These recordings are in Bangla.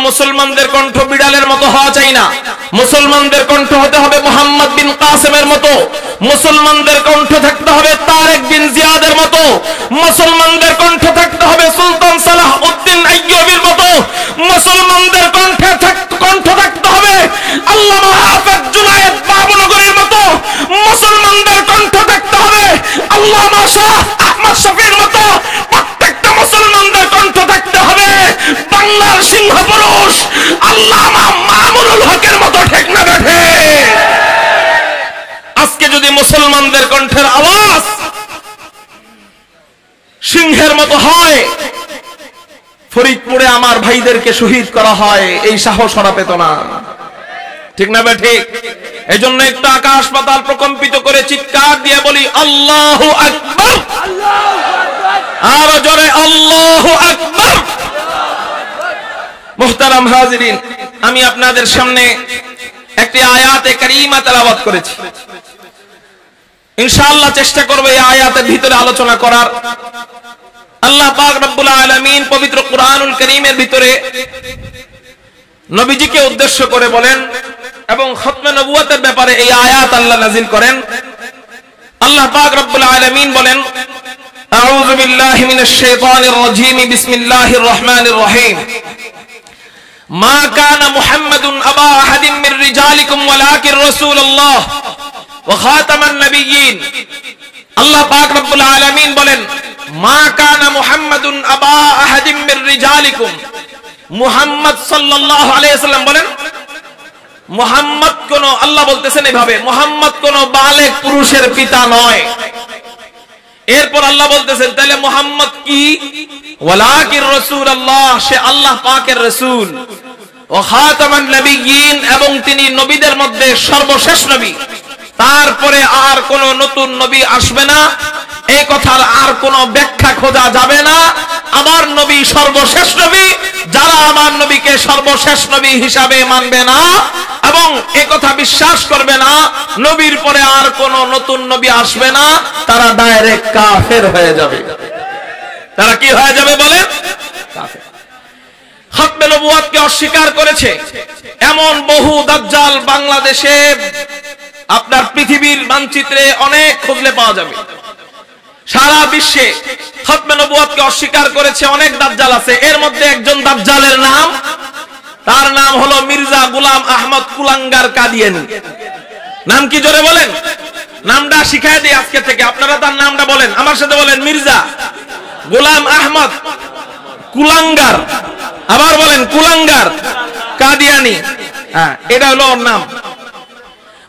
মুসলমানদের কণ্ঠ বিড়ালের মতো হওয়া চাই না। মুসলমানদের কণ্ঠ হতে হবে মুহাম্মদ বিন কাসেমের মতো, মুসলমানদের কণ্ঠ থাকতে হবে তারেক বিন জিয়াদের মতো, মুসলমানদের কণ্ঠ থাকতে হবে সুলতান সালাহ উদ্দিন আইয়ুবীর মতো, মুসলমানদের কণ্ঠ থাকতে হবে আল্লামা হাফেজ জুনায়েদ বাবুনগরীর মতো, মুসলমানদের কণ্ঠ থাকতে হবে আল্লামা শাহ আহমদ শফীর মতো। প্রত্যেকটা মুসলমানদের কণ্ঠ থাকতে হবে বাংলার সিংহ পুরুষ আল্লামা মামুনুল হকের মতো। ঠিক না বেঠে? আজকে যদি মুসলমানদের কণ্ঠের আওয়াজ সিংহের মতো হয়, ফরিদপুরে আমার ভাইদেরকে শহীদ করা হয়, এই সাহস ওরা পেত না। ঠিক না ঠিক? এই জন্য একটা আকাশ পাতাল প্রকম্পিত করে চিৎকার দিয়ে বলি আল্লাহু আকবার, আর জোরে আল্লাহু আকবার। মুহতারাম হাজিরিন, আমি আপনাদের সামনে একটি আয়াতে কারিমা তেলাওয়াত করেছি। ইনশাআল্লাহ চেষ্টা করব এই আয়াতের ভিতরে আলোচনা করার। আল্লাহ পাক রব্বুল আলামিন পবিত্র কুরআনুল কারীমের ভিতরে নবীজিকে উদ্দেশ্য করে বলেন এবং খতমে নবুয়তের ব্যাপারে এই আয়াত আল্লাহ নাযিল করেন। আল্লাহ পাক রব্বুল আলামিন বলেন, আউযু বিল্লাহি মিনাশ শাইতানির রাজীম, বিসমিল্লাহির রহমানির রহিম। মা কানা মুহাম্মাদুন আবা আহাদিম মির রিজালিকুম ওয়ালাকিন রাসূলুল্লাহ ওয়া খাতামান নাবিয়্যিন। আল্লাহ পাক রব্বুল আলামিন বলেন, মা কানা মুহাম্মাদুন আবা আহাদিম মির রিজালিকুম। মুহাম্মদ সাল্লাল্লাহু আলাইহি ওয়াসাল্লাম বলেন, মুহাম্মদ কোন, আল্লাহ বলতেছেন এভাবে, মুহাম্মদ কোন বালেগ পুরুষের পিতা নয়। এরপর আল্লাহ বলতেছেন তাহলে মুহাম্মদ কি? ওয়ালাকিন রাসূলুল্লাহ, সে আল্লাহ পাকের রাসূল। ও খাতামান নবিয়্যিন, এবং তিনি নবীদের মধ্যে সর্বশেষ নবী। তারপরে আর কোন নতুন নবী আসবে না, এই কথার আর কোন ব্যাখ্যা খোঁজা যাবে না। আমার নবী সর্বশেষ নবী। যারা আমার নবীকে সর্বশেষ নবী হিসাবে মানবে না এবং এই কথা বিশ্বাস করবে না নবীর পরে আর কোন নতুন নবী আসবে না, তারা ডাইরেক্ট কাফের হয়ে যাবে। তারা কি হয়ে যাবে বলেন? কাফের। খতমে নবুয়তকে অস্বীকার করেছে এমন বহু দাজ্জাল বাংলাদেশে, আপনার পৃথিবীর মানচিত্রে অনেক খুঁজলে পাওয়া যাবে। সারা বিশ্বে খতমে নবুয়তকে অস্বীকার করেছে অনেক দাজ্জাল আছে। এর মধ্যে একজন দাজ্জালের নাম, তার নাম হলো মির্জা গোলাম আহমদ কুলাঙ্গার কাদিয়ানী। নাম কি জোরে বলেন? নামটা শিখায় দিই আজকে থেকে, আপনারা তার নামটা বলেন, আমার সাথে বলেন, মির্জা গোলাম আহমদ কুলাঙ্গার। আবার বলেন, কুলাঙ্গার কাদিয়ানী। হ্যাঁ, এটা হলো ওর নাম।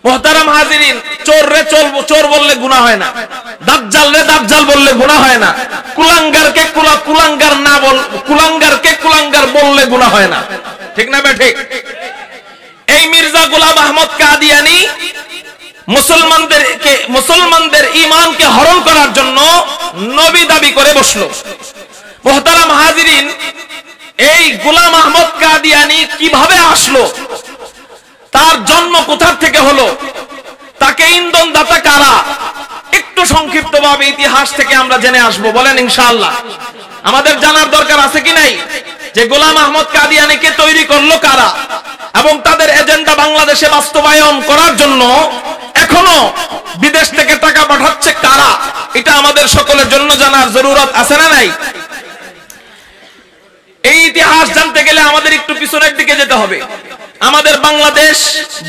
মুহতারাম হাজিরিন, চোর রে চোর বললে গুনাহ হয় না, দাজ্জাল রে দাজ্জাল বললে গুনাহ হয় না, কুলাঙ্গারকে কুলাঙ্গার না কুলাঙ্গারকে কুলাঙ্গার বললে গুনাহ হয় না। ঠিক না ঠিক? এই মির্জা গোলাম আহমদ কাদিয়ানী মুসলমানদের ঈমানকে হরণ করার জন্য নবী দাবি করে বসলো। মুহতারাম হাজিরিন, এই গোলাম আহমদ কাদিয়ানী কিভাবে আসলো, তার জন্ম কোথা থেকে হলো, তাকে ইন্ধন দাতা কারা, একটু সংক্ষিপ্তভাবে ইতিহাস থেকে আমরা জেনে আসবো। বলেন ইনশাআল্লাহ। আমাদের জানার দরকার আছে কি নাই যে গোলাম আহমদ কাদিয়ানীকে তৈরি করলো কারা এবং তাদের এজেন্ডা বাংলাদেশে বাস্তবায়ন করার জন্য এখনো বিদেশ থেকে টাকা পাঠাচ্ছে কারা, এটা আমাদের সকলের জন্য জানার জরুরত আছে না নাই? এই ইতিহাস জানতে গেলে আমাদের একটু পিছনের দিকে যেতে হবে। আমাদের বাংলাদেশ,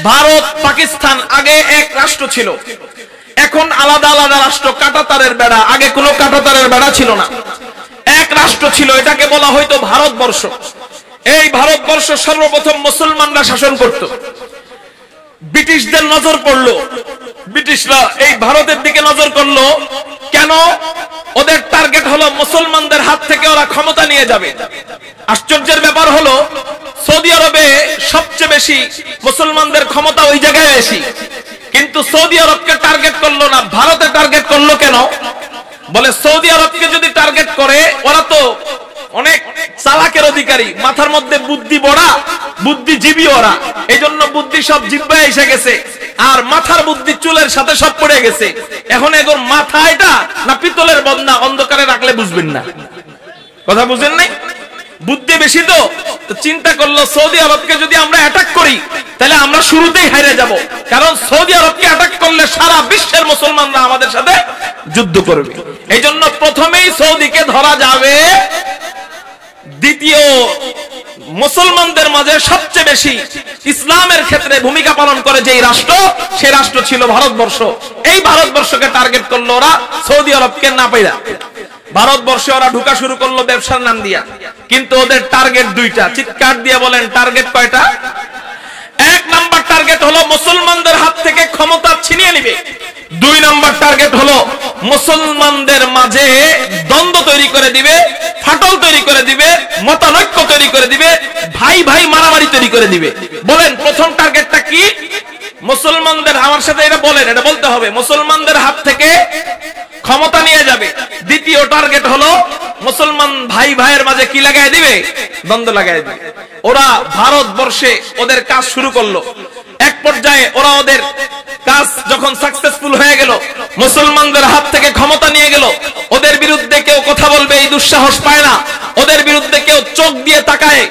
ভারত, পাকিস্তান আগে এক রাষ্ট্র ছিল, এখন আলাদা আলাদা রাষ্ট্র। কাঁটাতারের বেড়া, আগে কোনো কাঁটাতারের বেড়া ছিল না, এক রাষ্ট্র ছিল, এটাকে বলা হয়তো ভারতবর্ষ। এই ভারতবর্ষ সর্বপ্রথম মুসলমানরা শাসন করত। ব্রিটিশদের নজর পড়লো, ব্রিটিশরা এই ভারতের দিকে নজর করলো। কেন? ওদের টার্গেট হলো মুসলমানদের হাত থেকে ওরা ক্ষমতা নিয়ে যাবে। আশ্চর্যের ব্যাপার হলো সৌদি আরবে সবচেয়ে বেশি মুসলমানদের ক্ষমতা ওই জায়গায় বেশি, কিন্তু সৌদি আরবকে টার্গেট করলো না, ভারতে টার্গেট করলো কেন? বলে সৌদি আরবকে যদি টার্গেট করে, ওরা তো অনেক চালাকের অধিকারী, মাথার মধ্যে বুদ্ধি বড়া, বুদ্ধিজীবী ওরা, এই জন্য বুদ্ধি সব জিহ্বায় এসে গেছে, আর মাথার বুদ্ধি চুলের সাথে সব পড়ে গেছে। এখন এগোর মাথা এটা না পিতলের বদনা, অন্ধকারে রাখলে বুঝবেন না। কথা বুঝেন নাই? বুদ্ধি বেশি তো চিন্তা করলো সৌদি আরবকে যদি আমরা অ্যাটাক করি তাহলে আমরা শুরুতেই হেরে যাব, কারণ সৌদি আরবকে অ্যাটাক করলে সারা বিশ্বের মুসলমানরা আমাদের সাথে যুদ্ধ করবে। এই জন্য প্রথমেই সৌদিকে ধরা যাবে। দ্বিতীয়, মুসলমানদের মাঝে সবচেয়ে বেশি ইসলামের ক্ষেত্রে ভূমিকা পালন করে যে রাষ্ট্র, সেই রাষ্ট্র ছিল ভারতবর্ষ। এই ভারতবর্ষকে টার্গেট করলো ওরা, সৌদি আরবকে না পাইরা ভারতবর্ষে ওরা ঢুকা শুরু করলো ব্যবসার নাম দিয়া। কিন্তু ওদের টার্গেট দুইটা, চিৎকার দিয়ে বলেন টার্গেট কয়টা? এক নাম্বার টার্গেট হলো মুসলমানদের হাত থেকে ক্ষমতা ছিনিয়ে নিবে। দুই নাম্বার টার্গেট হলো মুসলমানদের মাঝে দ্বন্দ্ব তৈরি করে দিবে, ফাটল তৈরি করে দিবে, মতানৈক্য তৈরি করে দিবে, ভাই ভাই মারামারি তৈরি করে দিবে। বলেন প্রথম টার্গেটটা কি? মুসলমানদের, আমার সাথে এটা বলেন, এটা বলতে হবে, মুসলমানদের হাত থেকে ক্ষমতা নিয়ে যাবে। দ্বিতীয় টার্গেট হলো মুসলমান ভাই ভাইয়ের মাঝে কি লাগাই দিবে? দ্বন্দ্ব লাগাই দিবে। ওরা ভারতবর্ষে ওদের কাজ শুরু করলো। এক পর্যায়ে ওরা ওদের কাজ যখন সাকসেসফুল হয়ে গেল, মুসলমানদের হাত থেকে ক্ষমতা নিয়ে গেল, ওদের বিরুদ্ধে কেউ কথা বলবে এই দুঃসাহস পায় না। ওদের বিরুদ্ধে কেউ চোখ দিয়ে তাকায়,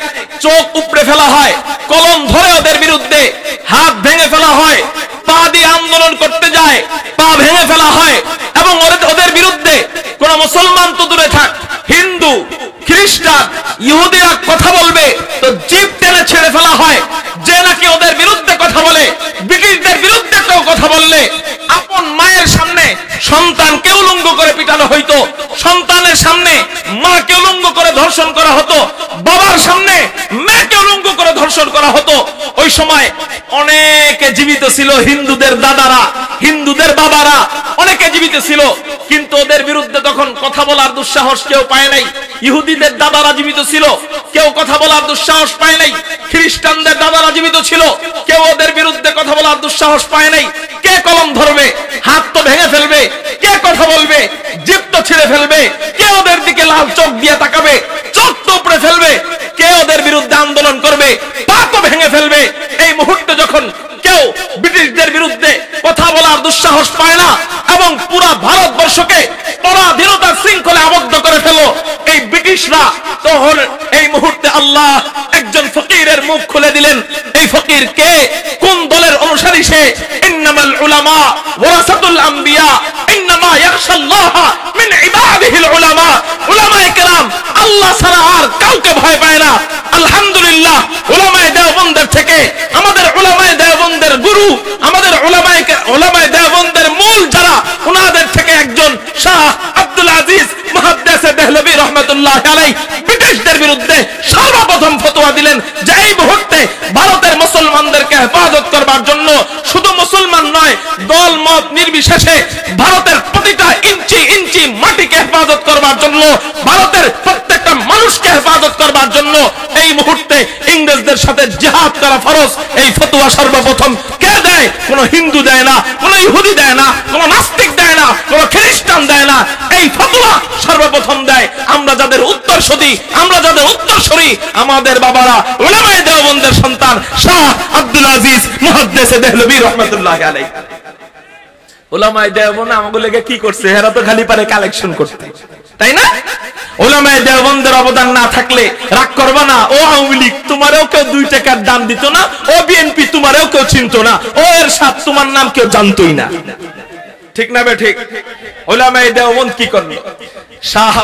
চোখ উপড়ে ফেলা হয়, কলম ধরে ওদের বিরুদ্ধে হাত ভেঙে ফেলা হয়, পা দিয়ে আন্দোলন করতে যায়, পা ভেঙে ফেলা হয়। এবং ওদের বিরুদ্ধে কোন মুসলমান তো দূরে থাক, হিন্দু, খ্রিস্টান, ইহুদিরা কথা বলবে তো জিভ টেনে ছেড়ে ফেলা হয়। যে নাকি ওদের বিরুদ্ধে কথা বলে, ব্রিটিশদের বিরুদ্ধে কেউ কথা বললে আপন মায়ের সামনে সন্তানকে উলঙ্গ করে পিটানো হইতো, সন্তানের সামনে মাকে উলঙ্গ করে ধর্ষণ করা হতো, বাবার সামনে মেয়েকে উলঙ্গ করে ধর্ষণ করা হতো। ওই সময় অনেকে জীবিত ছিল, হিন্দুদের দাদারা, হিন্দুদের বাবারা অনেকে জীবিত ছিল, কিন্তু ওদের বিরুদ্ধে তখন কথা বলার দুঃসাহস কেউ পায় নাই। ইহুদিদের দাদারা জীবিত ছিল, কেউ কথা বলার দুঃসাহস পায় নাই। খ্রিস্টানদের দাদারা জীবিত ছিল, কেউ ওদের বিরুদ্ধে কথা বলার দুঃসাহস পায় নাই। কে কলম ধরবে? হাত তো ভেঙে ফেলবে। কে কথা বলবে? জিভ তো ছিঁড়ে ফেলবে। কে ওদের দিকে লাল চোখ দিয়ে তাকাবে? চোখ তো উপড়ে ফেলবে। কে ওদের বিরুদ্ধে আন্দোলন করবে? পা তো ভেঙে ফেলবে। এই মুহূর্তে যখন কেউ ব্রিটিশদের বিরুদ্ধে কথা বলার দুঃসাহস পায় না এবং পুরা ভারতবর্ষকে পরাধীনতার শৃঙ্খলে আবদ্ধ করে ফেলো এই ব্রিটিশরা, তখন এই মুহূর্তে আল্লাহ একজন ফকিরের মুখ খুলে দিলেন। এই ফকির কে? কোন দলের অনুসারী সে? ইন্নামাল উলামা ওয়ারাসাতুল আম্বিয়া ইন্নামা ইয়াখশাল্লাহ মিন ইবাদিহিল উলামা। উলামায়ে কেরাম আল্লাহ ছাড়া আর কাউকে ভয় পায় না। আলহামদুলিল্লাহ, উলামায়ে দেওবন্দের থেকে আমাদের উলামায়ে দেওবন্দের গুরু, আমাদের উলামায়ে দেওবন্দের মূল যারা, ওনাদের থেকে একজন শাহ আব্দুল আজিজ মুহাদ্দিসে দেহলভী রাহমাতুল্লাহ আলাইহি ব্রিটিশদের বিরুদ্ধে সর্বপ্রথম ফতোয়া দিলেন যে এই মুহূর্তে ভারতের মুসলমানদেরকে হেফাজত করবার জন্য শুধু মুসলমান নয়, দল মত নির্বিশেষে ভারতের প্রতিটা ইঞ্চি ইঞ্চি মাটিকে হেফাজত করবার জন্য, ভারতের প্রত্যেকটা মানুষকে হেফাজত করবার জন্য এই মুহূর্তে ইংরেজদের সাথে জিহাদ করা ফরজ। এই ফতোয়া সর্বপ্রথম কে দেয়? কোন হিন্দু দেয় না, কোন ইহুদি দেয় না, কোন নাস্তিক দেয় না, কোন খ্রিস্টান দেয় না। এই ফতোয়া সর্বপ্রথম দেয় আমরা যাদের উত্তরসূরি, আমাদের বাবারা, উলামায়ে দেওবন্দের সন্তান শাহ আব্দুল আজিজ মুহাদ্দিসে দেহলভী রাহমাতুল্লাহ আলাইহি। উলামায়ে দেওবন্দ আমাগুলোকে কি করছে? এরা তো খালি পারে কালেকশন করতে, তাই না? উলামায়ে দেওবন্দের অবদান না থাকলে রাগ করবা না, ও আওয়ামী লীগ তোমারও কেউ 2 টাকার দাম দিত না, ও বিএনপি তোমারও কেউ চিনত না, ও এরশাদ তোমার নাম কেউ জানতোই না। ঠিক না বে ঠিক? উলামায়ে দেওবন্দ কি করলো? শাহ